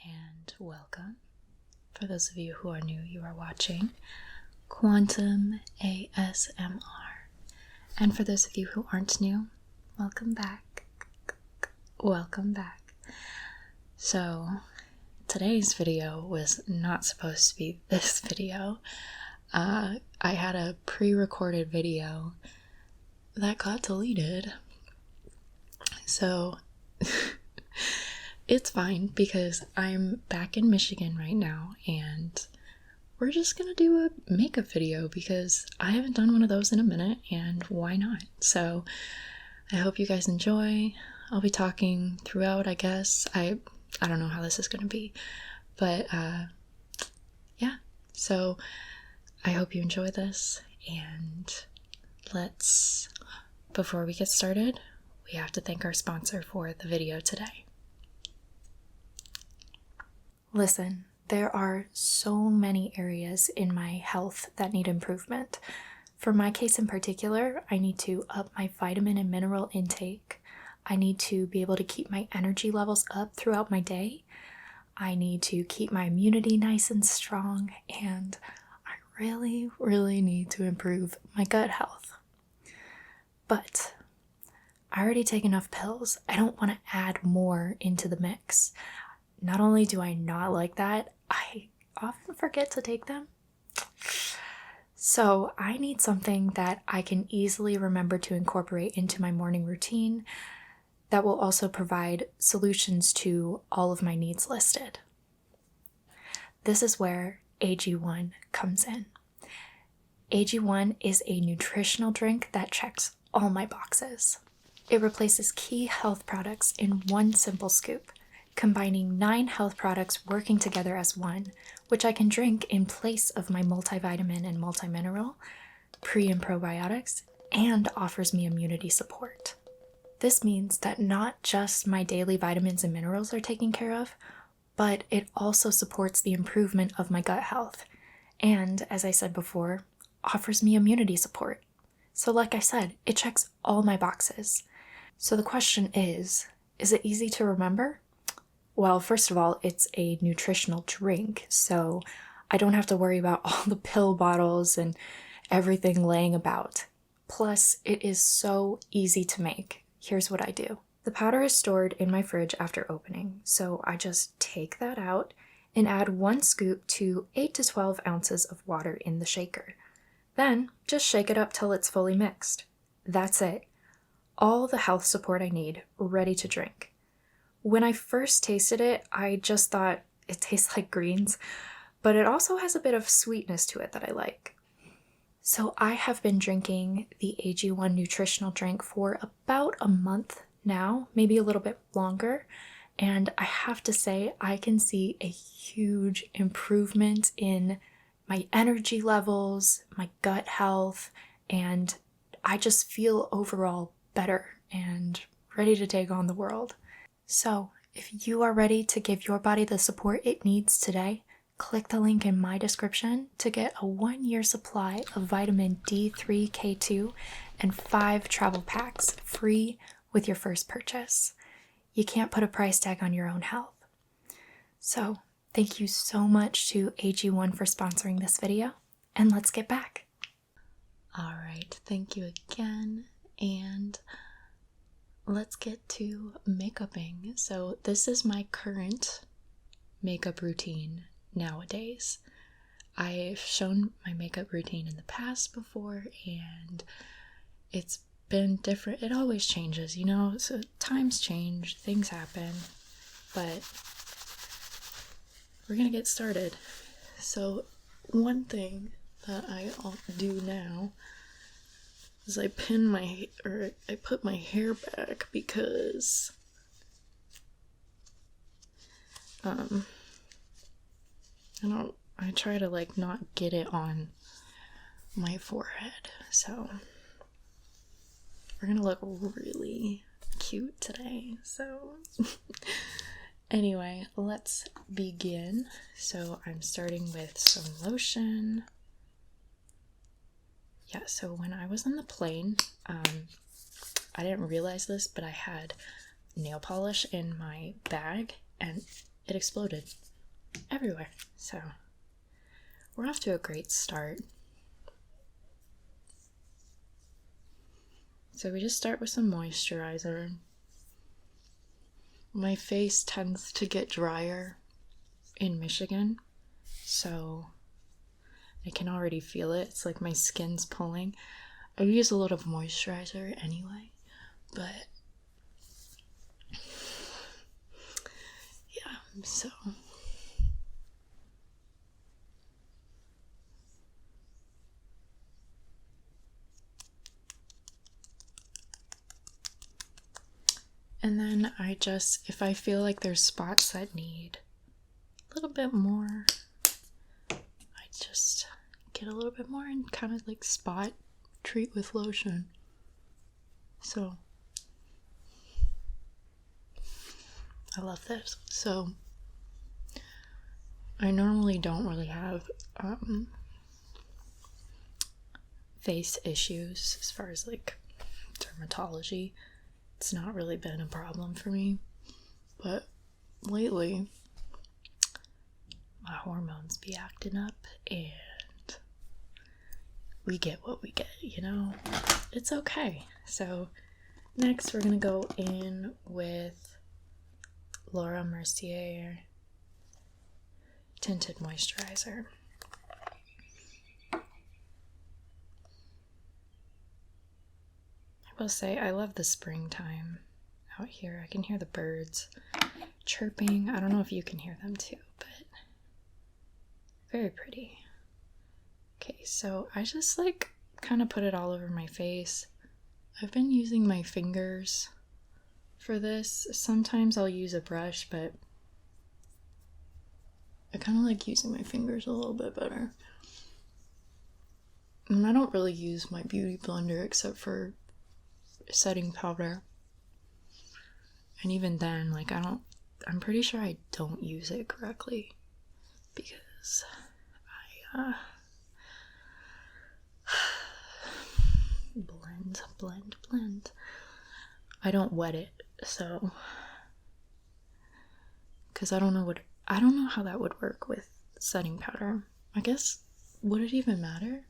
and welcome. For those of you who are new, you are watching Quantum ASMR. And for those of you who aren't new, welcome back. Welcome back. So, today's video was not supposed to be this video. I had a pre-recorded video that got deleted. So, it's fine because I'm back in Michigan right now and we're just gonna do a makeup video because I haven't done one of those in a minute and why not? So I hope you guys enjoy. I'll be talking throughout, I guess. I don't know how this is gonna be, but yeah. So I hope you enjoy this, and before we get started, we have to thank our sponsor for the video today. Listen, there are so many areas in my health that need improvement. For my case in particular, I need to up my vitamin and mineral intake. I need to be able to keep my energy levels up throughout my day. I need to keep my immunity nice and strong, and I really, really need to improve my gut health. But I already take enough pills. I don't want to add more into the mix. Not only do I not like that, I often forget to take them. So I need something that I can easily remember to incorporate into my morning routine that will also provide solutions to all of my needs listed. This is where AG1 comes in. AG1 is a nutritional drink that checks all my boxes. It replaces key health products in one simple scoop, combining 9 health products working together as one, which I can drink in place of my multivitamin and multimineral, pre and probiotics, and offers me immunity support. This means that not just my daily vitamins and minerals are taken care of, but it also supports the improvement of my gut health, and, as I said before, offers me immunity support. So like I said, it checks all my boxes. So the question is it easy to remember? Well, first of all, it's a nutritional drink, so I don't have to worry about all the pill bottles and everything laying about. Plus, it is so easy to make. Here's what I do. The powder is stored in my fridge after opening, so I just take that out and add 1 scoop to 8 to 12 ounces of water in the shaker. Then, just shake it up till it's fully mixed. That's it. All the health support I need, ready to drink. When I first tasted it, I just thought it tastes like greens, but it also has a bit of sweetness to it that I like. So I have been drinking the AG1 nutritional drink for about a month now, maybe a little bit longer, and I have to say I can see a huge improvement in my energy levels, my gut health, and I just feel overall better and ready to take on the world. So, if you are ready to give your body the support it needs today, click the link in my description to get a 1-year supply of vitamin D3K2 and 5 travel packs free with your first purchase. You can't put a price tag on your own health. So, thank you so much to AG1 for sponsoring this video, and let's get back. Alright, thank you again, and let's get to makeuping. So this is my current makeup routine nowadays. I've shown my makeup routine in the past before, and it's been different. It always changes, you know, so times change, things happen, but we're gonna get started. So one thing that I do now is I put my hair back because I try to like not get it on my forehead. So we're gonna look really cute today. So anyway, let's begin. So I'm starting with some lotion. Yeah, so when I was on the plane, I didn't realize this, but I had nail polish in my bag, and it exploded everywhere. So we're off to a great start. So we just start with some moisturizer. My face tends to get drier in Michigan, so I can already feel it. It's like my skin's pulling. I use a lot of moisturizer anyway, but yeah, so and then I just, if I feel like there's spots that need a little bit more, I just get a little bit more and kind of like spot treat with lotion. So I love this. So I normally don't really have face issues as far as like dermatology. It's not really been a problem for me, but lately my hormones be acting up and we get what we get, you know? It's okay. So next we're gonna go in with Laura Mercier Tinted Moisturizer. I will say I love the springtime out here. I can hear the birds chirping. I don't know if you can hear them too, but very pretty. Okay, so I just like kind of put it all over my face. I've been using my fingers for this. Sometimes I'll use a brush, but I kind of like using my fingers a little bit better. And I don't really use my beauty blender except for setting powder. And even then, like I'm pretty sure I don't use it correctly because blend. I don't wet it, so because I don't know how that would work with setting powder. I guess, would it even matter?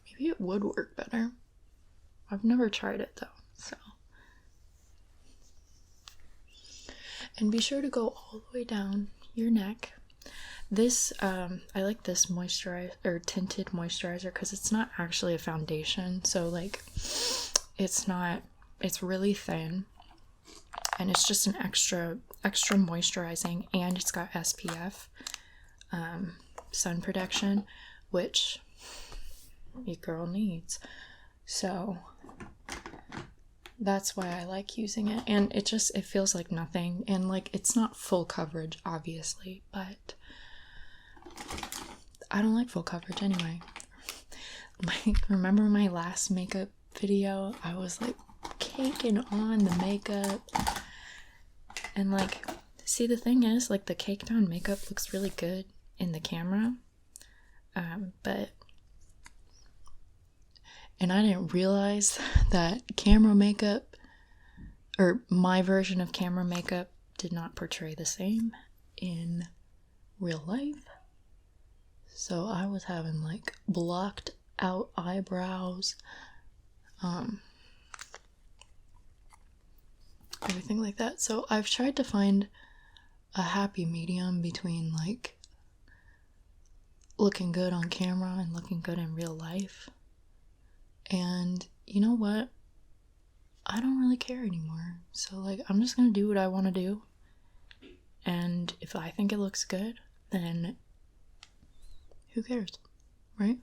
Maybe it would work better. I've never tried it though, so. And be sure to go all the way down your neck. This, I like this tinted moisturizer because it's not actually a foundation. So like, it's really thin and it's just an extra moisturizing, and it's got SPF, sun protection, which your girl needs. So that's why I like using it. And it feels like nothing. And like, it's not full coverage, obviously, but I don't like full coverage anyway. Remember my last makeup video? I was like caking on the makeup. And like, see, the thing is, like, the caked on makeup looks really good in the camera. And I didn't realize that camera makeup, or my version of camera makeup, did not portray the same in real life. So I was having like blocked out eyebrows, everything like that. So I've tried to find a happy medium between like looking good on camera and looking good in real life. And you know what? I don't really care anymore. So like, I'm just gonna do what I want to do. And if I think it looks good, then who cares, right?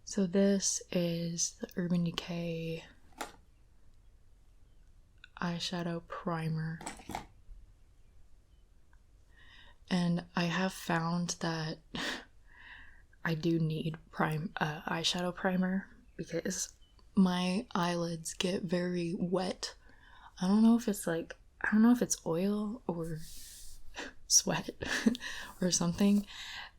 So this is the Urban Decay eyeshadow primer. And I have found that I do need eyeshadow primer because my eyelids get very wet. I don't know if it's oil or sweat or something.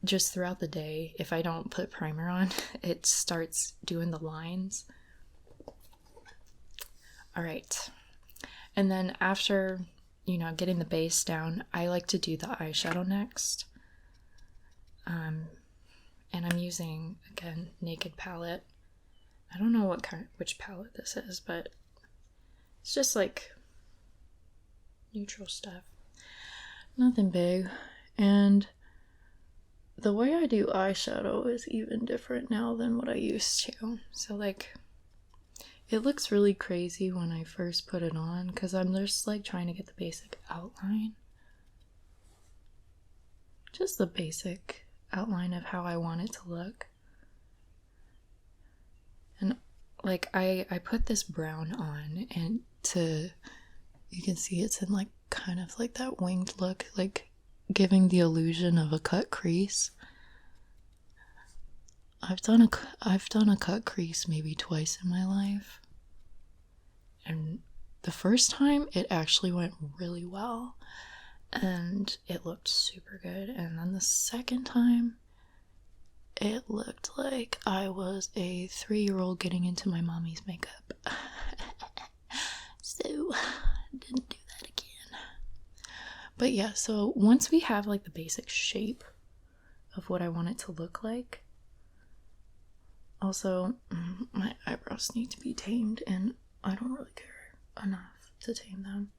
Just throughout the day, if I don't put primer on, it starts doing the lines. All right. And then after, getting the base down, I like to do the eyeshadow next. And I'm using, again, Naked palette. I don't know which palette this is, but it's just like neutral stuff. Nothing big. And the way I do eyeshadow is even different now than what I used to. So like, it looks really crazy when I first put it on because I'm just like trying to get the basic outline. Just the basic outline of how I want it to look. And like I put this brown on, and you can see it's in like kind of like that winged look, like giving the illusion of a cut crease. I've done a cut crease maybe twice in my life, and the first time it actually went really well and it looked super good, and then the second time it looked like I was a 3-year-old getting into my mommy's makeup. So didn't do that again. But yeah, so once we have like the basic shape of what I want it to look like, also my eyebrows need to be tamed, and I don't really care enough to tame them.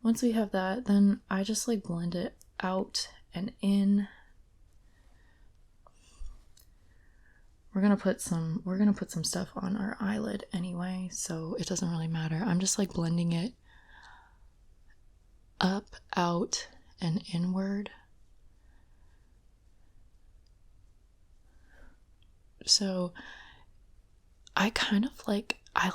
Once we have that, then I just like blend it out and in. We're gonna put some stuff on our eyelid anyway, so it doesn't really matter. I'm just like blending it up, out, and inward. So I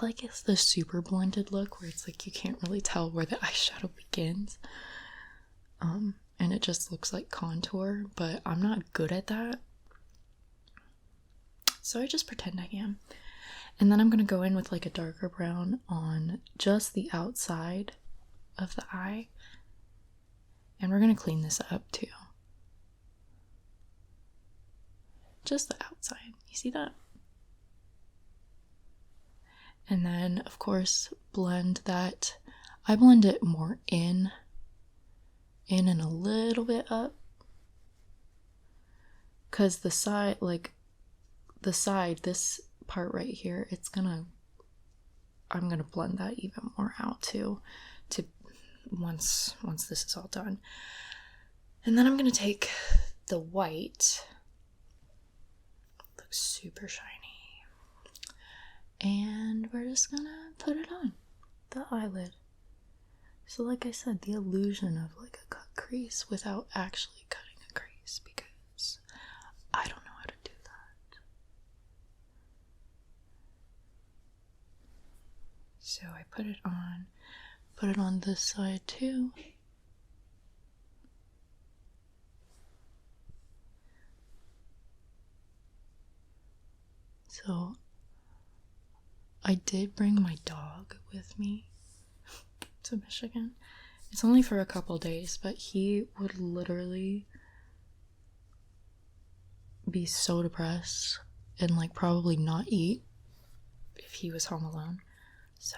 like it's the super blended look where it's like you can't really tell where the eyeshadow begins. And it just looks like contour, but I'm not good at that. So I just pretend I am. And then I'm going to go in with like a darker brown on just the outside of the eye. And we're going to clean this up too. Just the outside. You see that? And then, of course, blend that. I blend it more in and a little bit up. Because the side, this part right here, I'm gonna blend that even more out too, once this is all done. And then I'm gonna take the white, looks super shiny, and we're just gonna put it on the eyelid. So like I said, the illusion of like a cut crease without actually cutting a crease, because I don't know how to do that. So I put it on this side too. So I did bring my dog with me to Michigan. It's only for a couple days, but he would literally be so depressed and like probably not eat if he was home alone. So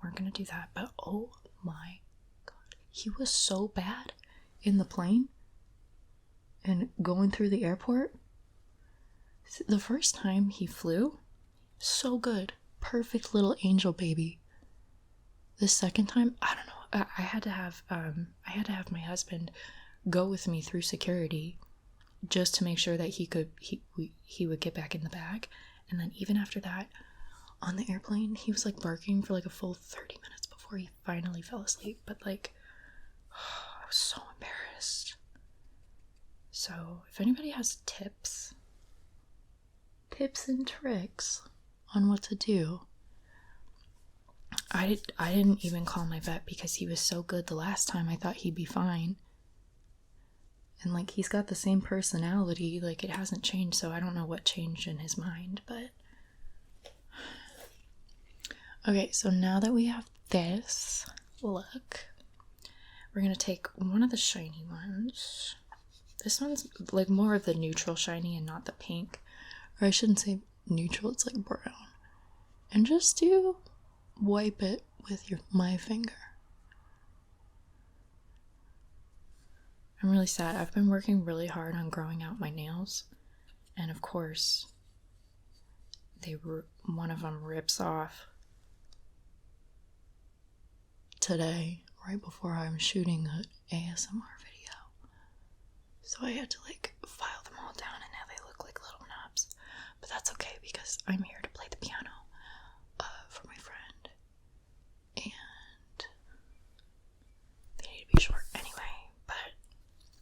we're gonna do that. But oh my god, he was so bad in the plane and going through the airport. The first time he flew, so good, perfect little angel baby. The second time, I don't know, I had to have my husband go with me through security just to make sure that he would get back in the bag. And then even after that, on the airplane, he was like barking for like a full 30 minutes before he finally fell asleep. But like, I was so embarrassed. So if anybody has tips and tricks on what to do, I didn't even call my vet because he was so good the last time. I thought he'd be fine. And like, he's got the same personality, like it hasn't changed, so I don't know what changed in his mind, but okay, so now that we have this look, we're gonna take one of the shiny ones. This one's like more of the neutral shiny and not the pink. Or I shouldn't say neutral, it's like brown. And just do wipe it with my finger. I'm really sad. I've been working really hard on growing out my nails, and of course, one of them rips off today, right before I'm shooting an ASMR video. So I had to file them all down, and now they look like little knobs. But that's okay because I'm here to play the piano for my friend, and they need to be short anyway. But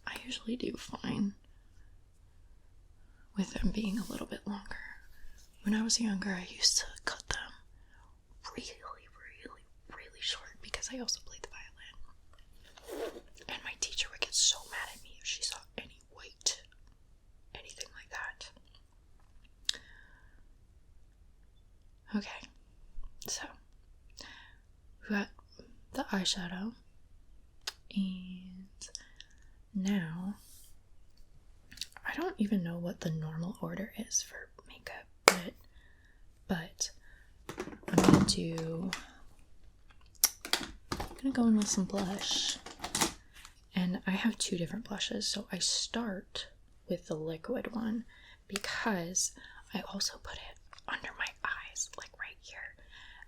I usually do fine with them being a little bit longer. When I was younger, I used to cut them really, really, really short because I also played the violin. And my teacher would get so mad at me if she saw any white, anything like that. Okay, so we got the eyeshadow, and now I don't even know what the normal order is for makeup, but I'm gonna go in with some blush, and I have two different blushes. So I start with the liquid one because I also put it under my eyes, like right here,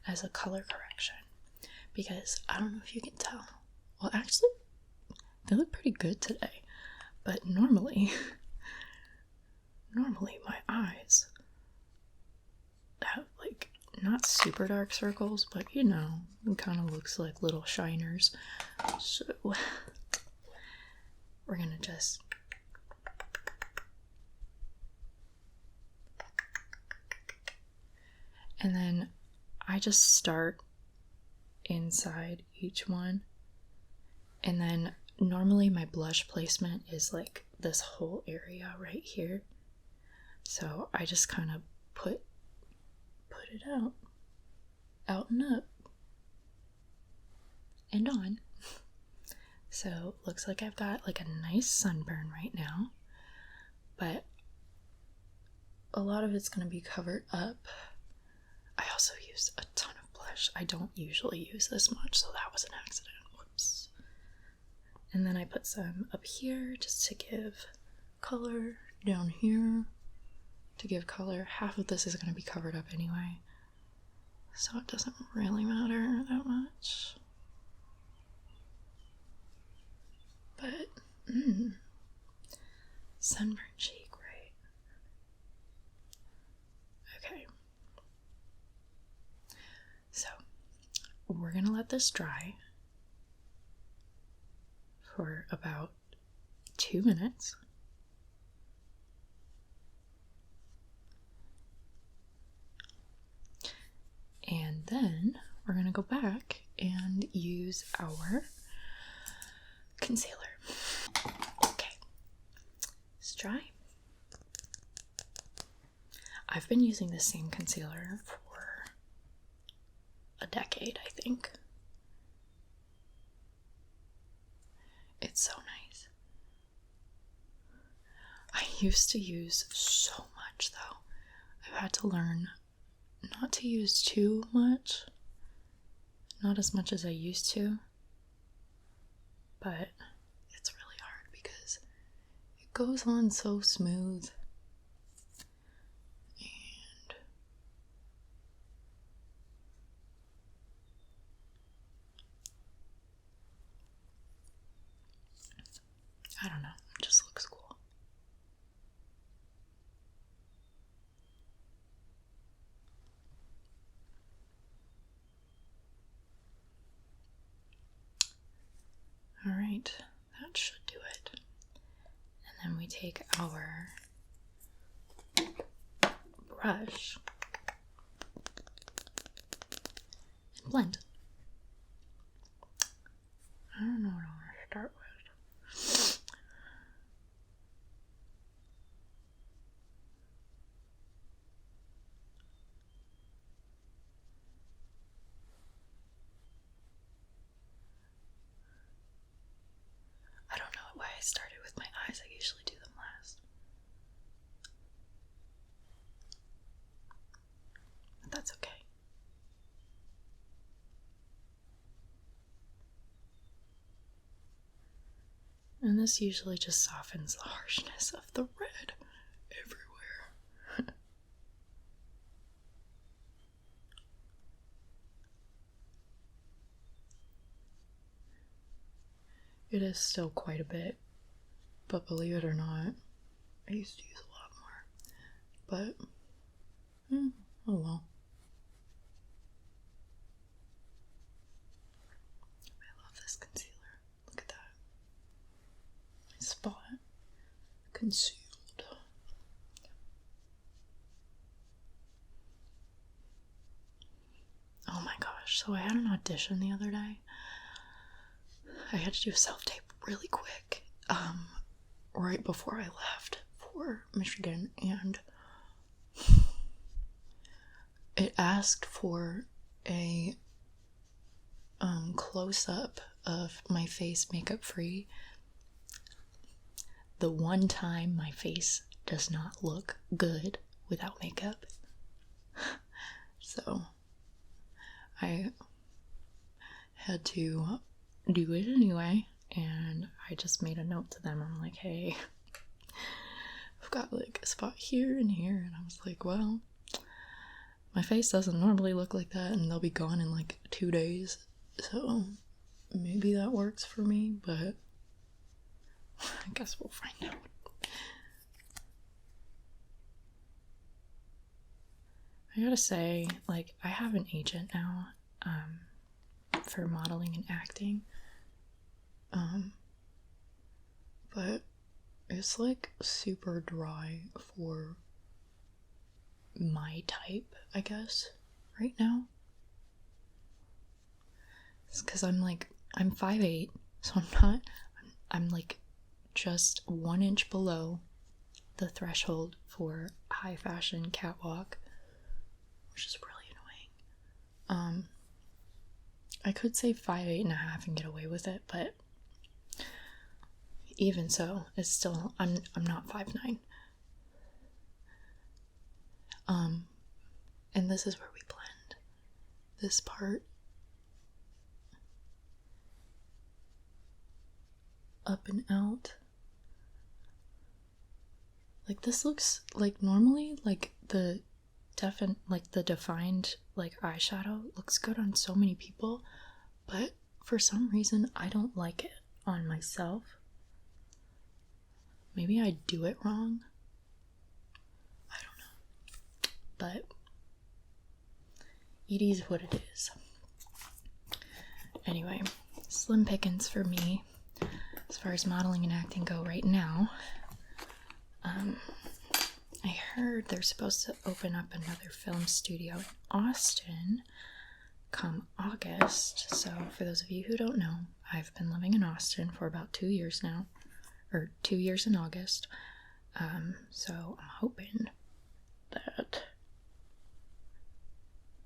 as a color correction. Because I don't know if you can tell. Well, actually, they look pretty good today. But normally my eyes have not super dark circles, but it kind of looks like little shiners. So we're gonna just and then I just start inside each one, and then normally my blush placement is like this whole area right here, so I just kind of put it out and up and on. So looks like I've got like a nice sunburn right now, but a lot of it's going to be covered up. I also used a ton of blush. I don't usually use this much, so that was an accident. Whoops. And then I put some up here just to give color, down here to give color. Half of this is going to be covered up anyway, so it doesn't really matter that much. But, sunburn cheek, right? Okay. So, we're gonna let this dry for about 2 minutes. And then we're gonna go back and use our concealer. Okay, it's dry. I've been using the same concealer for a decade, I think. It's so nice. I used to use so much though. I've had to learn not to use too much. Not as much as I used to. But it's really hard because it goes on so smooth. And I don't know, it just looks cool. Alright, that should do it. And then we take our brush and blend. I don't know what I want to start with. I don't know why I started with my eyes. I usually do them last. But that's okay. And this usually just softens the harshness of the red everywhere. It is still quite a bit, but believe it or not, I used to use a lot more. But, oh well. I love this concealer. Look at that. My spot concealed. Oh my gosh, so I had an audition the other day. I had to do a self-tape really quick, right before I left for Michigan, and it asked for a close-up of my face makeup free. The one time my face does not look good without makeup. So I had to do it anyway, and I just made a note to them. I'm like, hey, I've got like a spot here and here, and I was like, well, my face doesn't normally look like that, and they'll be gone in like 2 days, so maybe that works for me, but I guess we'll find out. I gotta say, like, I have an agent now, for modeling and acting, but it's like super dry for my type, I guess, right now. It's because I'm 5'8", so I'm like just 1 inch below the threshold for high fashion catwalk, which is really annoying. I could say 5'8.5" and get away with it, but even so, it's still, I'm not 5'9". And this is where we blend this part up and out. Like, this looks like normally like the defined like eyeshadow looks good on so many people, but for some reason I don't like it on myself. Maybe I do it wrong. I don't know. But it is what it is. Anyway, slim pickings for me as far as modeling and acting go right now. I heard they're supposed to open up another film studio in Austin come August. So for those of you who don't know, I've been living in Austin for about 2 years now, or 2 years in August. So I'm hoping that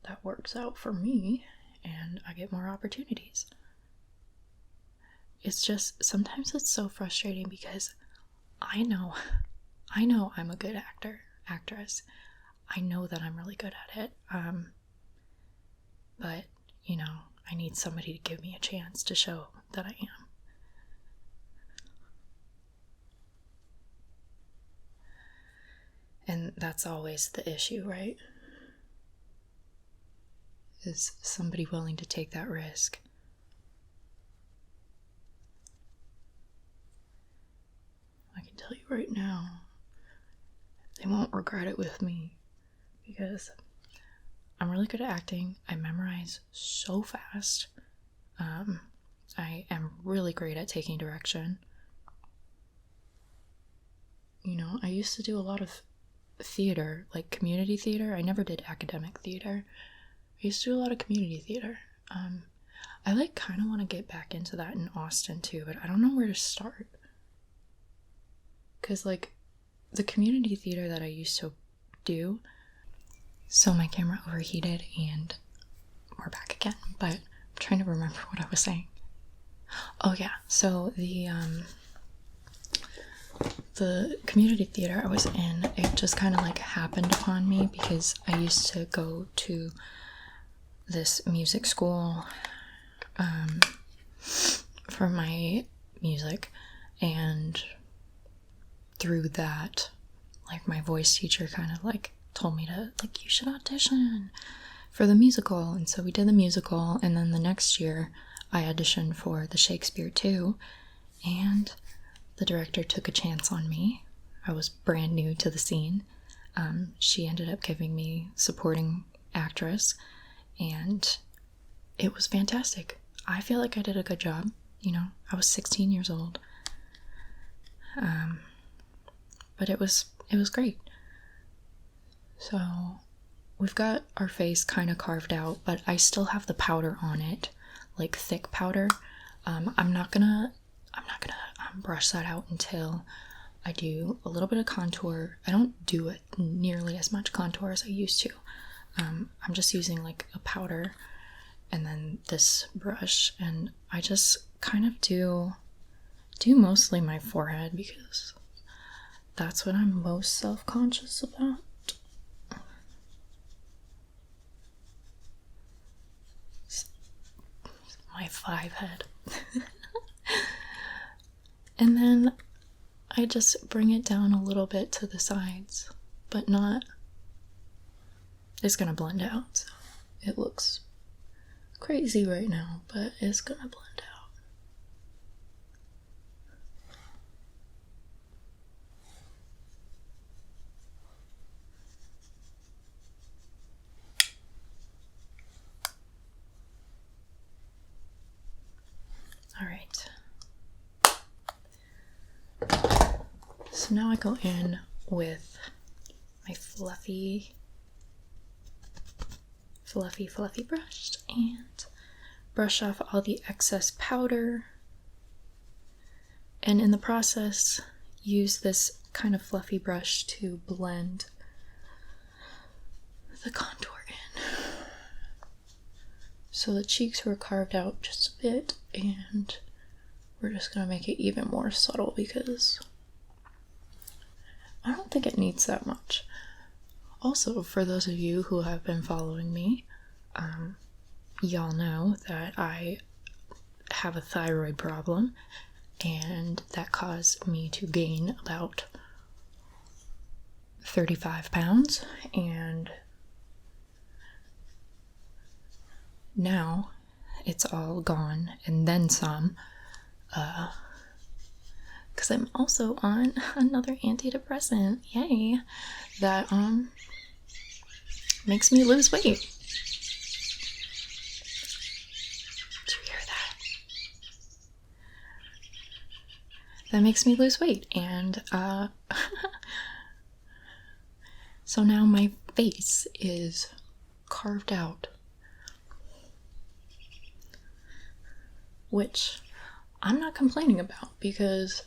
that works out for me and I get more opportunities. It's just, sometimes it's so frustrating because I know I'm a good actress. I know that I'm really good at it. But, you know, I need somebody to give me a chance to show that I am. And that's always the issue, right? Is somebody willing to take that risk? I can tell you right now, they won't regret it with me, because I'm really good at acting. I memorize so fast. I am really great at taking direction. You know, I used to do a lot of theater, like community theater. I never did academic theater. I used to do a lot of community theater. I like kind of want to get back into that in Austin too, but I don't know where to start. Because like the community theater that I used to do, so my camera overheated and we're back again, but I'm trying to remember what I was saying. Oh yeah, so the community theater I was in, it just kind of like happened upon me because I used to go to this music school for my music, And through that, like, my voice teacher kind of like told me to, like, you should audition for the musical. And so we did the musical, and then the next year I auditioned for the Shakespeare too, and the director took a chance on me. I was brand new to the scene. She ended up giving me supporting actress, and it was fantastic. I feel like I did a good job. You know, I was 16 years old. But it was great. So we've got our face kind of carved out, but I still have the powder on it, like thick powder. I'm not gonna brush that out until I do a little bit of contour. I don't do it nearly as much contour as I used to. I'm just using like a powder and then this brush, and I just kind of do mostly my forehead because that's what I'm most self-conscious about. My 5 head. And then I just bring it down a little bit to the sides, but not. It's gonna blend out, so it looks crazy right now, but it's gonna blend out. All right. So now I go in with my fluffy brush and brush off all the excess powder, and in the process use this kind of fluffy brush to blend the contour in. So the cheeks were carved out just a bit, and we're just gonna make it even more subtle because I don't think it needs that much. Also, for those of you who have been following me, y'all know that I have a thyroid problem, and that caused me to gain about 35 pounds, and now it's all gone and then some, because I'm also on another antidepressant, yay, that makes me lose weight. Did you hear that? That makes me lose weight, and so now my face is carved out, which I'm not complaining about because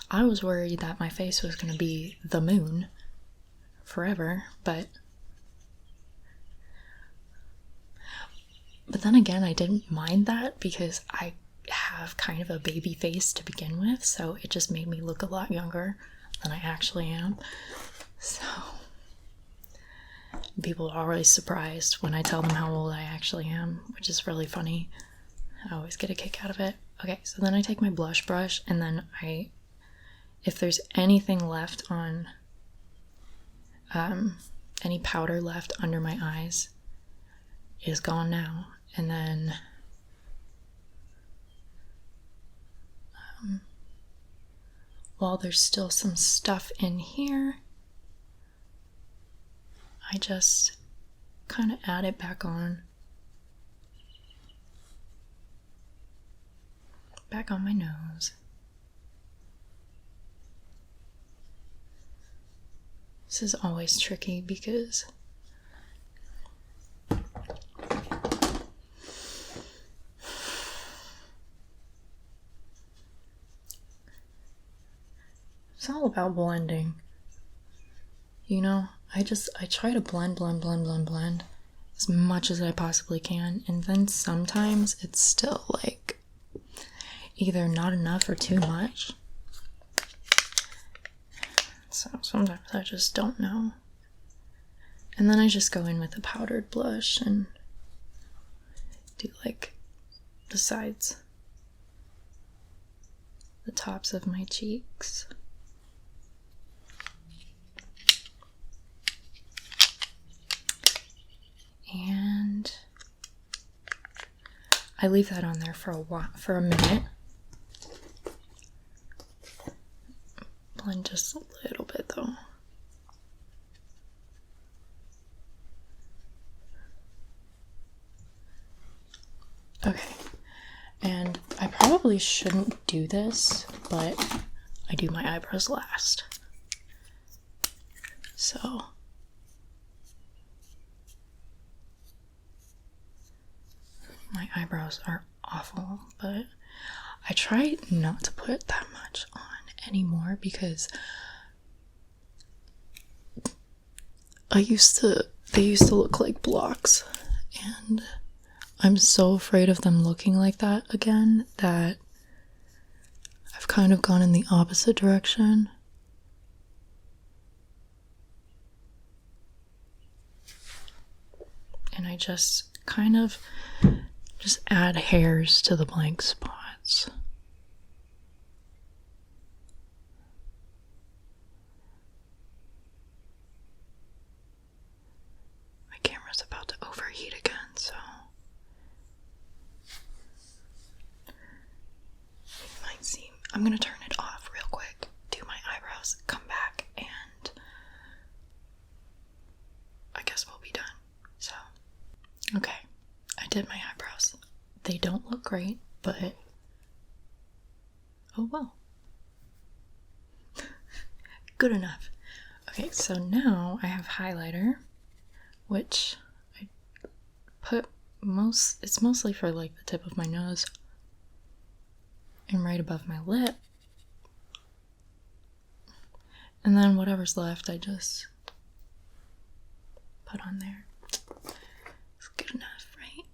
I was worried that my face was going to be the moon forever, but then again, I didn't mind that because I have kind of a baby face to begin with, so it just made me look a lot younger than I actually am. So people are always surprised when I tell them how old I actually am, which is really funny. I always get a kick out of it. Okay, so then I take my blush brush, and then if there's anything left on, any powder left under my eyes is gone now. And then while there's still some stuff in here, I just kind of add it back on my nose. This is always tricky because it's all about blending. You know, I try to blend as much as I possibly can, and then sometimes it's still like either not enough or too much. So sometimes I just don't know. And then I just go in with a powdered blush and do like the sides the tops of my cheeks. And I leave that on there for a minute. Blend just a little bit though. Okay, and I probably shouldn't do this, but I do my eyebrows last. So my eyebrows are awful, but I try not to put that much on anymore because they used to look like blocks, and I'm so afraid of them looking like that again that I've kind of gone in the opposite direction. And I just kind of just add hairs to the blank spots. My camera's about to overheat again, so it might seem... I'm gonna turn it off real quick, do my eyebrows, come back, and I guess we'll be done. So, okay, I did my eyebrows. They don't look great, but oh well. Good enough. Okay, so now I have highlighter, which I put it's mostly for like the tip of my nose and right above my lip. And then whatever's left, I just put on there. It's good enough, right?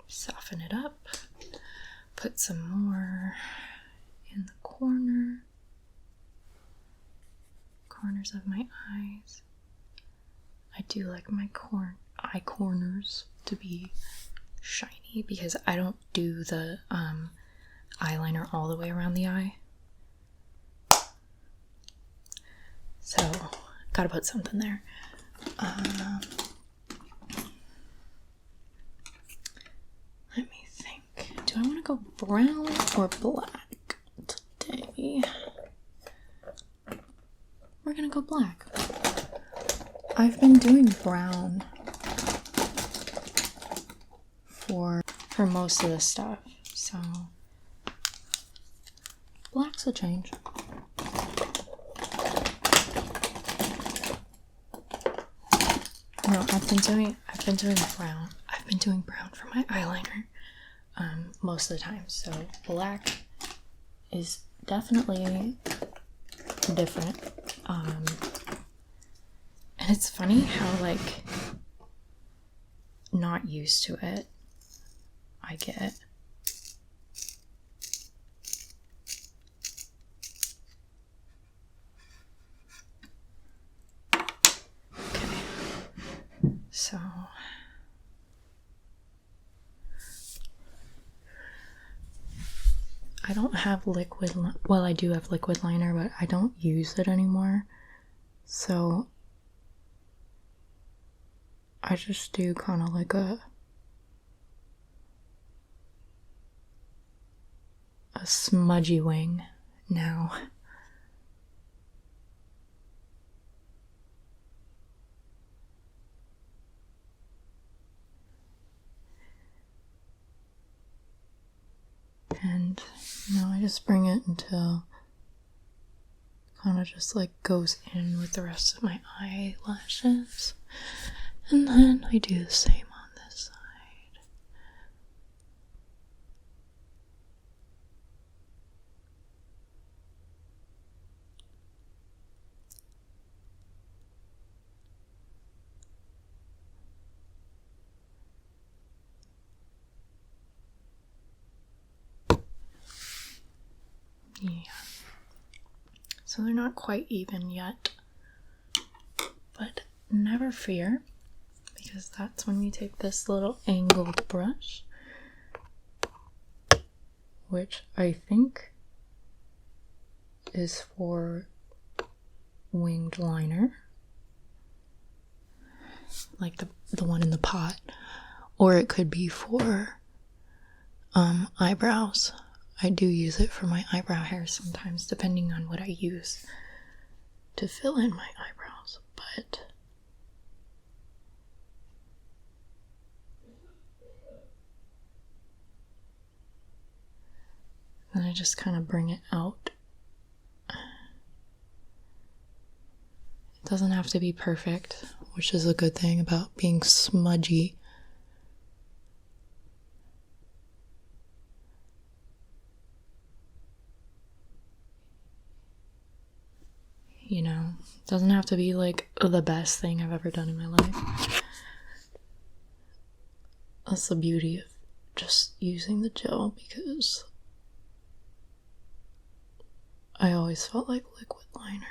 Soften it up. Put some more in the corners of my eyes. I do like my eye corners to be shiny because I don't do the eyeliner all the way around the eye. So, gotta put something there. Let me think. Do I want to go brown or black today? We're gonna go black. I've been doing brown for most of this stuff, so black's a change. No, I've been doing brown. I've been doing brown for my eyeliner most of the time, so black is definitely different. And it's funny how like not used to it I get. Okay, so I don't have liquid, well, I do have liquid liner, but I don't use it anymore. So I just do kind of like a smudgy wing now. And I just bring it until kind of just like goes in with the rest of my eyelashes, and then I do the same on this side. Yeah. So they're not quite even yet, but never fear. because that's when you take this little angled brush, which I think is for winged liner, like the one in the pot, or it could be for eyebrows. I do use it for my eyebrow hair sometimes, depending on what I use to fill in my eyebrows, but then I just kind of bring it out. It doesn't have to be perfect, which is a good thing about being smudgy. You know, it doesn't have to be like the best thing I've ever done in my life. That's the beauty of just using the gel, because I always felt like liquid liner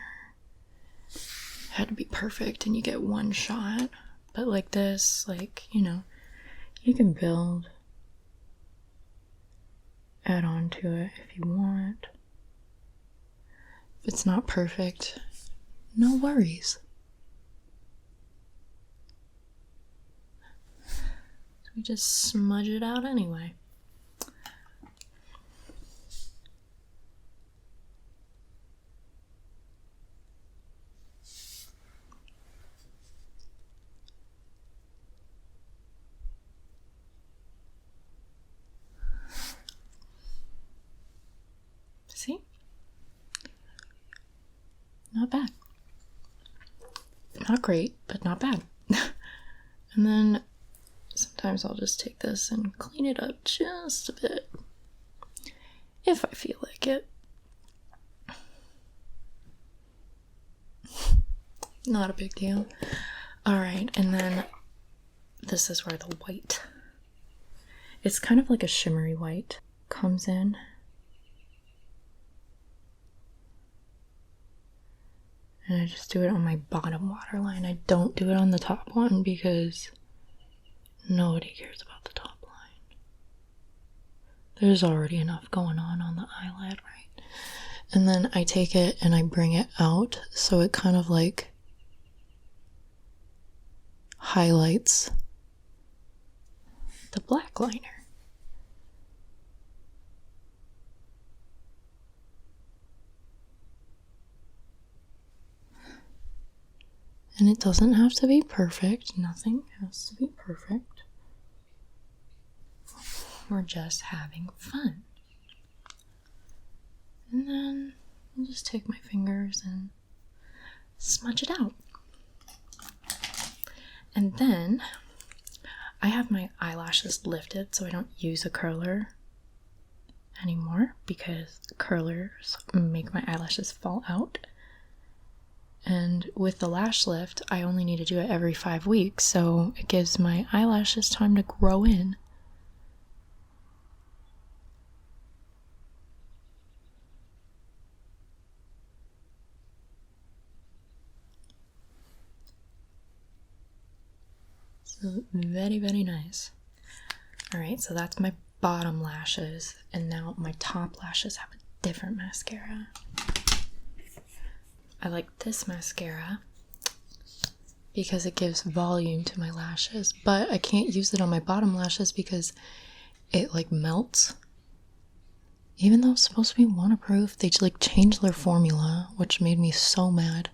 had to be perfect and you get one shot. But like this, like, you know, you can build, add on to it if you want. If it's not perfect, no worries. So we just smudge it out anyway. See? Not bad. Not great, but not bad. And then sometimes I'll just take this and clean it up just a bit, if I feel like it. Not a big deal. Alright, and then this is where the white, it's kind of like a shimmery white, comes in. And I just do it on my bottom waterline. I don't do it on the top one because nobody cares about the top line. There's already enough going on the eyelid, right? And then I take it and I bring it out so it kind of like highlights the black liner. And it doesn't have to be perfect. Nothing has to be perfect. We're just having fun. And then I'll just take my fingers and smudge it out. And then I have my eyelashes lifted, so I don't use a curler anymore because curlers make my eyelashes fall out. And with the lash lift, I only need to do it every 5 weeks, so it gives my eyelashes time to grow in. So very, very nice. Alright, so that's my bottom lashes, and now my top lashes have a different mascara. I like this mascara because it gives volume to my lashes, but I can't use it on my bottom lashes because it like melts. Even though it's supposed to be waterproof, they like changed their formula, which made me so mad.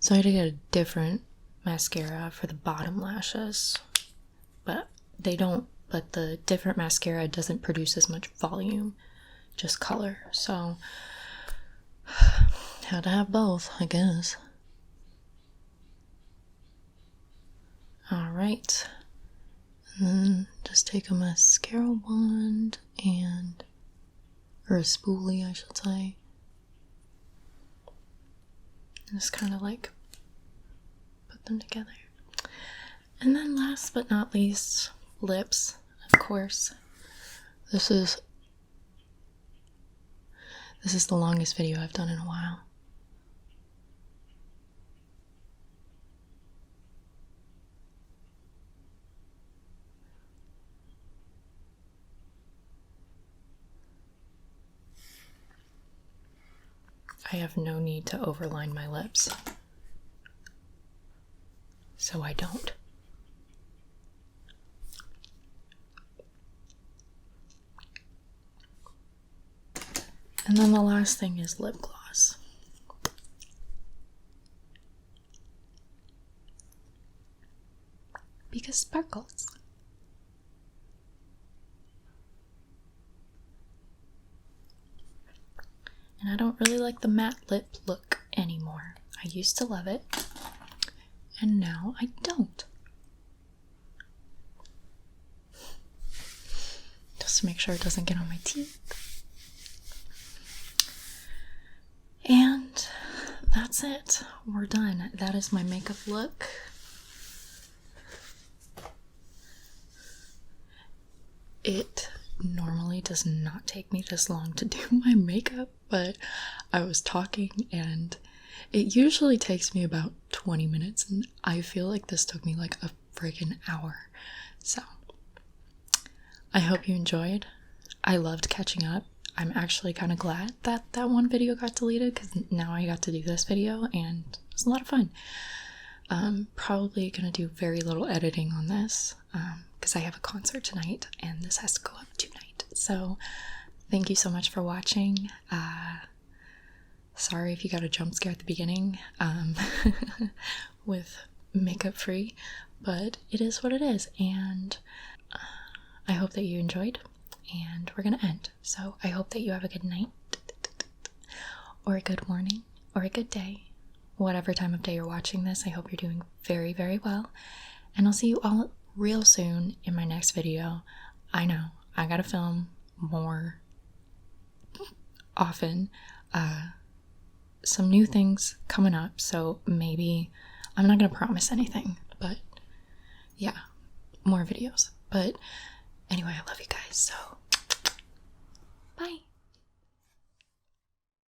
So I had to get a different mascara for the bottom lashes, but the different mascara doesn't produce as much volume, just color. So had to have both, I guess. Alright. And then just take a mascara wand or a spoolie, I should say. And just kind of like put them together. And then last but not least, lips, of course. This is the longest video I've done in a while. I have no need to overline my lips. So I don't. And then the last thing is lip gloss. Because sparkles. And I don't really like the matte lip look anymore. I used to love it, and now I don't. Just to make sure it doesn't get on my teeth. And that's it. We're done. That is my makeup look. It normally does not take me this long to do my makeup, but I was talking and it usually takes me about 20 minutes, and I feel like this took me like a freaking hour. So I hope you enjoyed. I loved catching up. I'm actually kind of glad that that one video got deleted, because now I got to do this video and it was a lot of fun. Probably gonna do very little editing on this because I have a concert tonight and this has to go up tonight. So thank you so much for watching. Sorry if you got a jump scare at the beginning with makeup free, but it is what it is, and I hope that you enjoyed, and we're gonna end. So I hope that you have a good night or a good morning or a good day, whatever time of day you're watching this. I hope you're doing very, very well, and I'll see you all real soon in my next video. I know I gotta film more often. Some new things coming up, so maybe I'm not gonna promise anything, but yeah, more videos. But anyway, I love you guys, so bye.